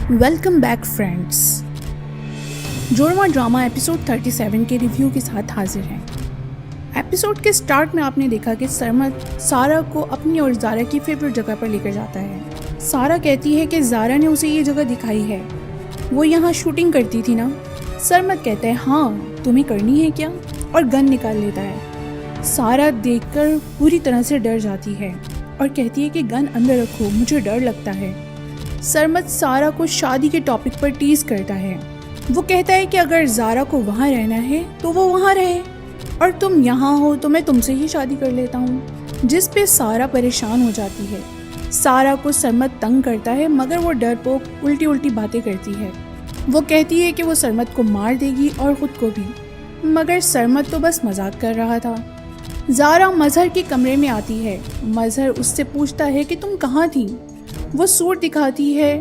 Welcome back friends, جوڑواں drama episode 37 کے review کے ساتھ حاضر ہیں۔ ایپیسوڈ کے سٹارٹ میں آپ نے دیکھا کہ سرمد سارا کو اپنی اور زارا کی فیوریٹ جگہ پر لے کر جاتا ہے۔ سارا کہتی ہے کہ زارا نے اسے یہ جگہ دکھائی ہے، وہ یہاں شوٹنگ کرتی تھی نا۔ سرمد کہتا ہے ہاں تمہیں کرنی ہے کیا، اور گن نکال لیتا ہے۔ سارا دیکھ کر پوری طرح سے ڈر جاتی ہے اور کہتی ہے کہ گن اندر رکھو، مجھے ڈر لگتا ہے۔ سرمد سارا کو شادی کے ٹاپک پر ٹیز کرتا ہے۔ وہ کہتا ہے کہ اگر زارا کو وہاں رہنا ہے تو وہ وہاں رہے، اور تم یہاں ہو تو میں تم سے ہی شادی کر لیتا ہوں، جس پہ سارا پریشان ہو جاتی ہے۔ سارا کو سرمد تنگ کرتا ہے مگر وہ ڈرپوک الٹی باتیں کرتی ہے۔ وہ کہتی ہے کہ وہ سرمد کو مار دے گی اور خود کو بھی، مگر سرمد تو بس مذاق کر رہا تھا۔ زارا مظہر کے کمرے میں آتی ہے۔ مظہر اس سے پوچھتا ہے کہ تم کہاں تھی؟ وہ سوٹ دکھاتی ہے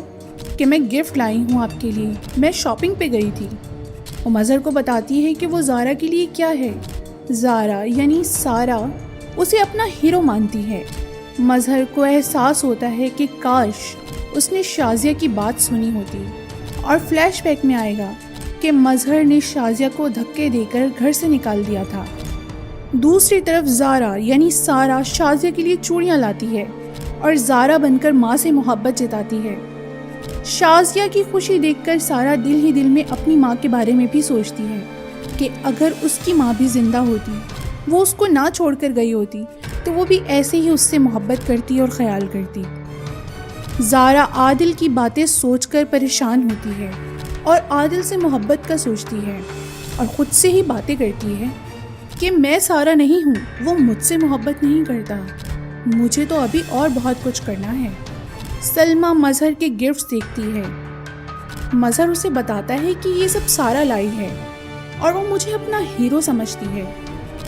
کہ میں گفٹ لائی ہوں آپ کے لیے، میں شاپنگ پہ گئی تھی۔ وہ مظہر کو بتاتی ہے کہ وہ زارا کے لیے کیا ہے۔ زارا یعنی سارا اسے اپنا ہیرو مانتی ہے۔ مظہر کو احساس ہوتا ہے کہ کاش اس نے شازیہ کی بات سنی ہوتی، اور فلیش بیک میں آئے گا کہ مظہر نے شازیہ کو دھکے دے کر گھر سے نکال دیا تھا۔ دوسری طرف زارا یعنی سارا شازیہ کے لیے چوڑیاں لاتی ہے اور زارا بن کر ماں سے محبت جتاتی ہے۔ شازیہ کی خوشی دیکھ کر سارا دل ہی دل میں اپنی ماں کے بارے میں بھی سوچتی ہے کہ اگر اس کی ماں بھی زندہ ہوتی، وہ اس کو نہ چھوڑ کر گئی ہوتی، تو وہ بھی ایسے ہی اس سے محبت کرتی اور خیال کرتی۔ زارا عادل کی باتیں سوچ کر پریشان ہوتی ہے اور عادل سے محبت کا سوچتی ہے، اور خود سے ہی باتیں کرتی ہے کہ میں سارا نہیں ہوں، وہ مجھ سے محبت نہیں کرتا، مجھے تو ابھی اور بہت کچھ کرنا ہے۔ سلمیٰ مظہر کے گفٹس دیکھتی ہے۔ مظہر اسے بتاتا ہے کہ یہ سب سارا لائی ہے اور وہ مجھے اپنا ہیرو سمجھتی ہے۔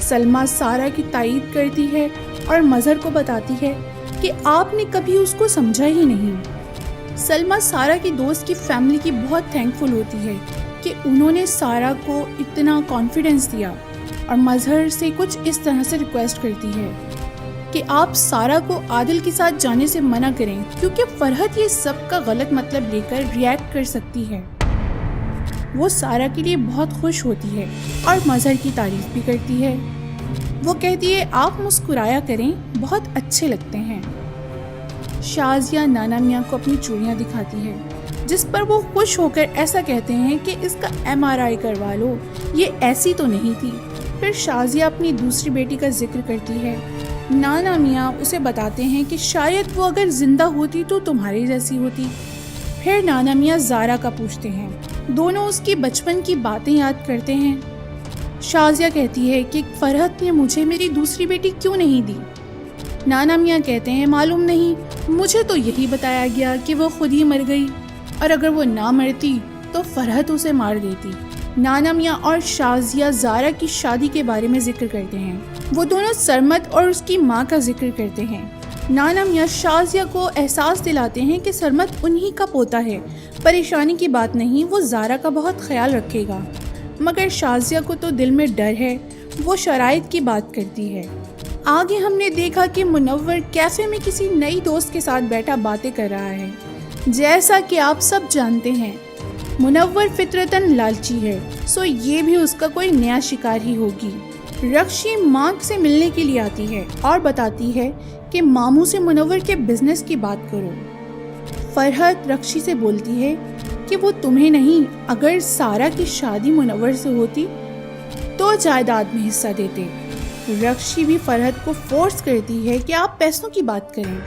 سلمیٰ سارا کی تائید کرتی ہے اور مظہر کو بتاتی ہے کہ آپ نے کبھی اس کو سمجھا ہی نہیں۔ سلمیٰ سارا کی دوست کی فیملی کی بہت تھینکفل ہوتی ہے کہ انہوں نے سارا کو اتنا کانفیڈنس دیا، اور مظہر سے کچھ اس طرح سے ریکویسٹ کرتی ہے کہ آپ سارا کو عادل کے ساتھ جانے سے منع کریں، کیونکہ فرحت یہ سب کا غلط مطلب لے کر ریئیکٹ کر سکتی ہے۔ وہ سارا کے لیے بہت خوش ہوتی ہے اور مظہر کی تعریف بھی کرتی ہے۔ وہ کہتی ہے آپ مسکرایا کریں، بہت اچھے لگتے ہیں۔ شازیہ نانا میاں کو اپنی چوڑیاں دکھاتی ہے، جس پر وہ خوش ہو کر ایسا کہتے ہیں کہ اس کا MRI کروا لو، یہ ایسی تو نہیں تھی۔ پھر شازیہ اپنی دوسری بیٹی کا ذکر کرتی ہے۔ نانا میاں اسے بتاتے ہیں کہ شاید وہ اگر زندہ ہوتی تو تمہاری جیسی ہوتی۔ پھر نانا میاں زارا کا پوچھتے ہیں، دونوں اس کی بچپن کی باتیں یاد کرتے ہیں۔ شازیہ کہتی ہے کہ فرحت نے مجھے میری دوسری بیٹی کیوں نہیں دی؟ نانا میاں کہتے ہیں معلوم نہیں، مجھے تو یہی بتایا گیا کہ وہ خود ہی مر گئی، اور اگر وہ نہ مرتی تو فرحت اسے مار دیتی۔ نانا میاں اور شازیہ زارا کی شادی کے بارے میں ذکر کرتے ہیں۔ وہ دونوں سرمد اور اس کی ماں کا ذکر کرتے ہیں۔ نانا میاں شازیہ کو احساس دلاتے ہیں کہ سرمد انہی کا پوتا ہے، پریشانی کی بات نہیں، وہ زارا کا بہت خیال رکھے گا۔ مگر شازیہ کو تو دل میں ڈر ہے، وہ شرائط کی بات کرتی ہے۔ آگے ہم نے دیکھا کہ منور کیفے میں کسی نئی دوست کے ساتھ بیٹھا باتیں کر رہا ہے۔ جیسا کہ آپ سب جانتے ہیں، منور فطرتاً لالچی ہے، سو یہ بھی اس کا کوئی نیا شکار ہی ہوگی۔ رکشی ماں سے ملنے کے لیے آتی ہے اور بتاتی ہے کہ ماموں سے منور کے بزنس کی بات کرو۔ فرحت رکشی سے بولتی ہے کہ وہ تمہیں نہیں، اگر سارا کی شادی منور سے ہوتی تو جائیداد میں حصہ دیتے۔ رکشی بھی فرحت کو فورس کرتی ہے کہ آپ پیسوں کی بات کریں۔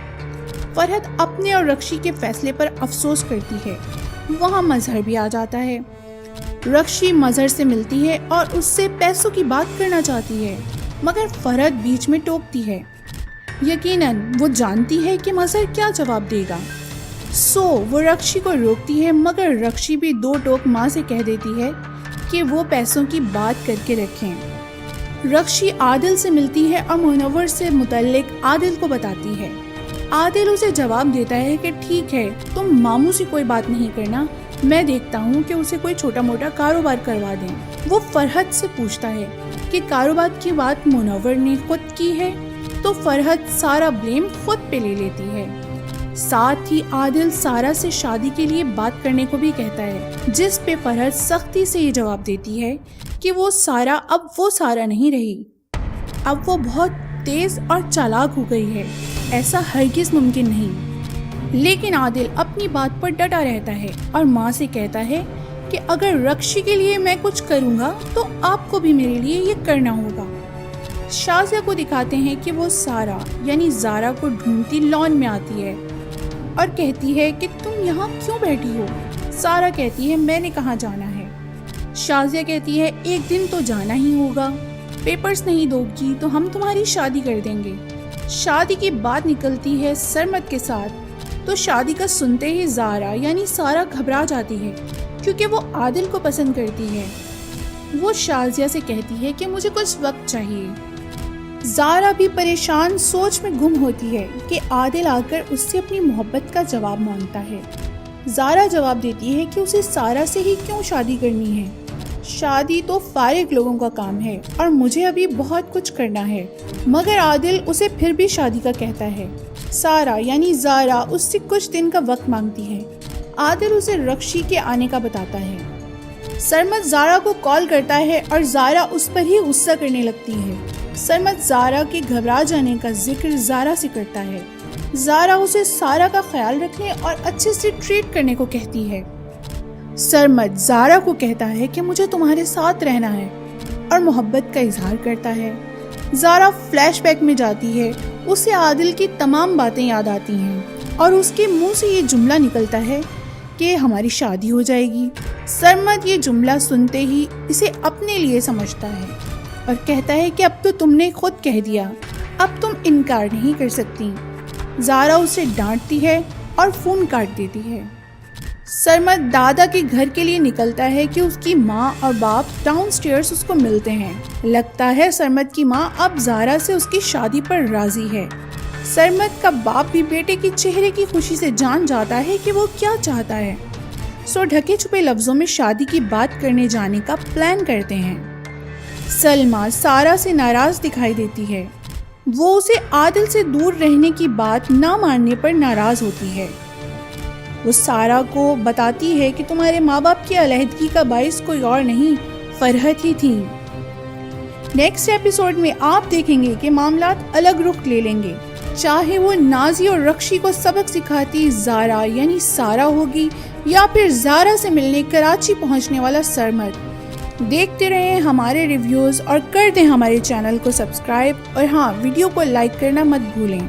فرحت اپنے اور رکشی کے فیصلے پر افسوس کرتی ہے۔ وہاں مظہر بھی آ جاتا ہے۔ رکشی مظہر سے ملتی ہے اور اس سے پیسوں کی بات کرنا چاہتی ہے، مگر فرحت بیچ میں ٹوکتی ہے۔ یقیناً وہ جانتی ہے کہ مظہر کیا جواب دے گا، سو وہ رکشی کو روکتی ہے، مگر رکشی بھی دو ٹوک ماں سے کہہ دیتی ہے کہ وہ پیسوں کی بات کر کے رکھیں۔ رکشی عادل سے ملتی ہے اور منور سے متعلق عادل کو بتاتی ہے۔ عادل اسے جواب دیتا ہے کہ ٹھیک ہے، تم ماموں سے کوئی بات نہیں کرنا، میں دیکھتا ہوں کہ اسے کوئی چھوٹا موٹا کاروبار کروا دیں۔ وہ فرحت سے پوچھتا ہے کہ کاروبار کی بات منور نے خود کی ہے، تو فرحت سارا بلیم خود پہ لے لیتی ہے۔ ساتھ ہی عادل سارا سے شادی کے لیے بات کرنے کو بھی کہتا ہے، جس پہ فرحت سختی سے یہ جواب دیتی ہے کہ وہ سارا نہیں رہی، اب وہ بہت تیز اور چالاک ہو گئی ہے، ایسا ہرگز ممکن نہیں۔ لیکن عادل اپنی بات پر ڈٹا رہتا ہے اور ماں سے کہتا ہے کہ اگر رکشی کے لیے میں کچھ کروں گا تو آپ کو بھی میرے لیے یہ کرنا ہوگا۔ شازیہ کو دکھاتے ہیں کہ وہ سارا یعنی زارا کو ڈھونڈتی لان میں آتی ہے اور کہتی ہے کہ تم یہاں کیوں بیٹھی ہو؟ سارا کہتی ہے میں نے کہاں جانا ہے۔ شازیہ کہتی ہے ایک دن تو جانا ہی ہوگا، پیپرز نہیں دو گی تو ہم تمہاری شادی کر دیں گے۔ شادی کی بات نکلتی ہے سرمد کے ساتھ تو شادی کا سنتے ہی زارا یعنی سارا گھبرا جاتی ہے کیونکہ وہ عادل کو پسند کرتی ہے۔ وہ شازیہ سے کہتی ہے کہ مجھے کچھ وقت چاہیے۔ زارا بھی پریشان سوچ میں گم ہوتی ہے کہ عادل آ کر اس سے اپنی محبت کا جواب مانگتا ہے۔ زارا جواب دیتی ہے کہ اسے سارا سے ہی کیوں شادی کرنی ہے، شادی تو فارغ لوگوں کا کام ہے اور مجھے ابھی بہت کچھ کرنا ہے، مگر عادل اسے پھر بھی شادی کا کہتا ہے۔ سارا یعنی زارا اس سے کچھ دن کا وقت مانگتی ہے۔ عادل اسے رکشی کے آنے کا بتاتا ہے۔ سرمد زارا کو کال کرتا ہے اور زارا اس پر ہی غصہ کرنے لگتی ہے۔ سرمد زارا کے گھبرا جانے کا ذکر زارا سے کرتا ہے۔ زارا اسے سارا کا خیال رکھنے اور اچھے سے ٹریٹ کرنے کو کہتی ہے۔ سرمد زارا کو کہتا ہے کہ مجھے تمہارے ساتھ رہنا ہے اور محبت کا اظہار کرتا ہے۔ زارا فلیش بیک میں جاتی ہے، اسے عادل کی تمام باتیں یاد آتی ہیں اور اس کے منہ سے یہ جملہ نکلتا ہے کہ ہماری شادی ہو جائے گی۔ سرمد یہ جملہ سنتے ہی اسے اپنے لیے سمجھتا ہے اور کہتا ہے کہ اب تو تم نے خود کہہ دیا، اب تم انکار نہیں کر سکتی۔ زارا اسے ڈانٹتی ہے اور فون کاٹ دیتی ہے۔ سرمد دادا کے گھر کے لیے نکلتا ہے کہ اس کی ماں اور باپ ڈاؤن سٹیئرز اس کو ملتے ہیں۔ لگتا ہے سرمد کی ماں اب زارا سے اس کی شادی پر راضی ہے۔ سرمد کا باپ بھی بیٹے کے چہرے کی خوشی سے جان جاتا ہے کہ وہ کیا چاہتا ہے، سو ڈھکے چھپے لفظوں میں شادی کی بات کرنے جانے کا پلان کرتے ہیں۔ سلمہ سارا سے ناراض دکھائی دیتی ہے، وہ اسے عادل سے دور رہنے کی بات نہ ماننے پر ناراض ہوتی ہے۔ وہ سارا کو بتاتی ہے کہ تمہارے ماں باپ کی علیحدگی کا باعث کوئی اور نہیں، فرحت ہی تھی۔ نیکسٹ ایپیسوڈ میں آپ دیکھیں گے کہ معاملات الگ رخ لے لیں گے، چاہے وہ نازی اور رکشی کو سبق سکھاتی زارا یعنی سارا ہوگی یا پھر زارا سے ملنے کراچی پہنچنے والا سرمد۔ دیکھتے رہیں ہمارے ریویوز اور کر دیں ہمارے چینل کو سبسکرائب، اور ہاں ویڈیو کو لائک کرنا مت بھولیں۔